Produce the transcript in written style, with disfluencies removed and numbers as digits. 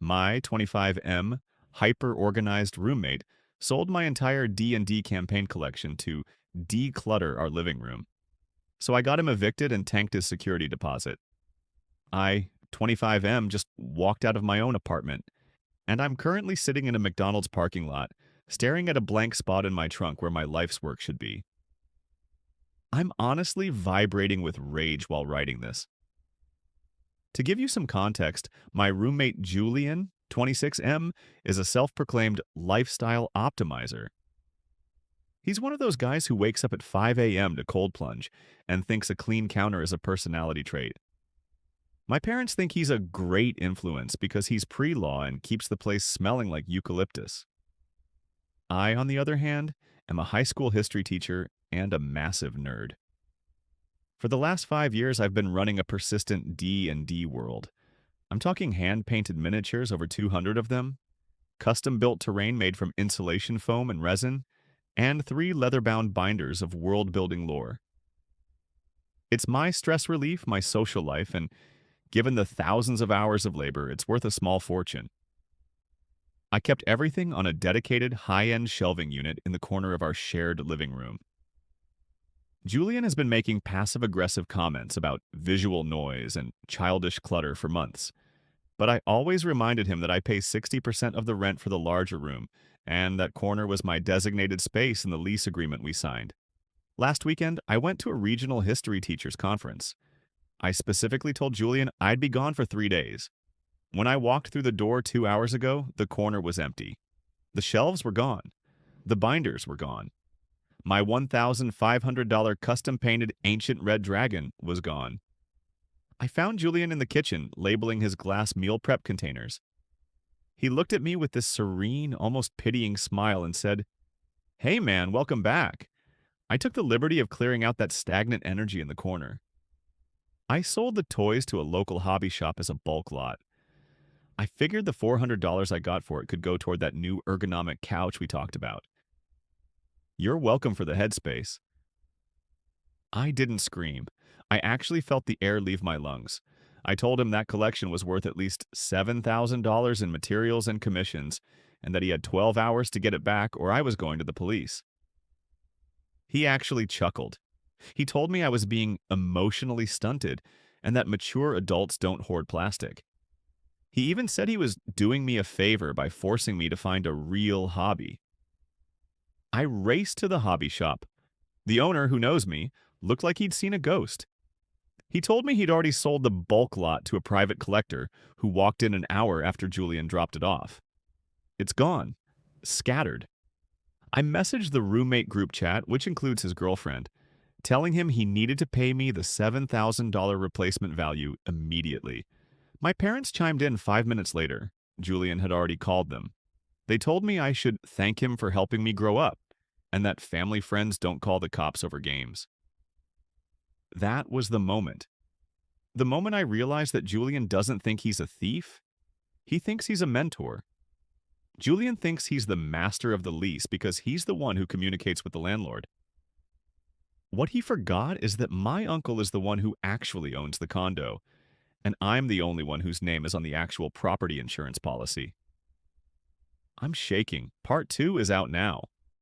My 25M hyper-organized roommate sold my entire D&D campaign collection to declutter our living room. So I got him evicted and tanked his security deposit. I, 25M, just walked out of my own apartment, and I'm currently sitting in a McDonald's parking lot, staring at a blank spot in my trunk where my life's work should be. I'm honestly vibrating with rage while writing this. To give you some context, my roommate Julian, 26M, is a self-proclaimed lifestyle optimizer. He's one of those guys who wakes up at 5 a.m. to cold plunge and thinks a clean counter is a personality trait. My parents think he's a great influence because he's pre-law and keeps the place smelling like eucalyptus. I, on the other hand, am a high school history teacher and a massive nerd. For the last 5 years, I've been running a persistent D&D world. I'm talking hand-painted miniatures, over 200 of them, custom-built terrain made from insulation foam and resin, and 3 leather-bound binders of world-building lore. It's my stress relief, my social life, and given the thousands of hours of labor, it's worth a small fortune. I kept everything on a dedicated, high-end shelving unit in the corner of our shared living room. Julian has been making passive-aggressive comments about visual noise and childish clutter for months, but I always reminded him that I pay 60% of the rent for the larger room, and that corner was my designated space in the lease agreement we signed. Last weekend, I went to a regional history teachers conference. I specifically told Julian I'd be gone for 3 days. When I walked through the door 2 hours ago, the corner was empty. The shelves were gone. The binders were gone. My $1,500 custom-painted ancient red dragon was gone. I found Julian in the kitchen, labeling his glass meal prep containers. He looked at me with this serene, almost pitying smile and said, "Hey man, welcome back. I took the liberty of clearing out that stagnant energy in the corner." I sold the toys to a local hobby shop as a bulk lot. I figured the $400 I got for it could go toward that new ergonomic couch we talked about. You're welcome for the headspace. I didn't scream. I actually felt the air leave my lungs. I told him that collection was worth at least $7,000 in materials and commissions, and that he had 12 hours to get it back or I was going to the police. He actually chuckled. He told me I was being emotionally stunted and that mature adults don't hoard plastic. He even said he was doing me a favor by forcing me to find a real hobby. I raced to the hobby shop. The owner, who knows me, looked like he'd seen a ghost. He told me he'd already sold the bulk lot to a private collector who walked in an hour after Julian dropped it off. It's gone. Scattered. I messaged the roommate group chat, which includes his girlfriend, telling him he needed to pay me the $7,000 replacement value immediately. My parents chimed in 5 minutes later. Julian had already called them. They told me I should thank him for helping me grow up, and that family friends don't call the cops over games. That was the moment. The moment I realized that Julian doesn't think he's a thief. He thinks he's a mentor. Julian thinks he's the master of the lease because he's the one who communicates with the landlord. What he forgot is that my uncle is the one who actually owns the condo, and I'm the only one whose name is on the actual property insurance policy. I'm shaking. Part 2 is out now.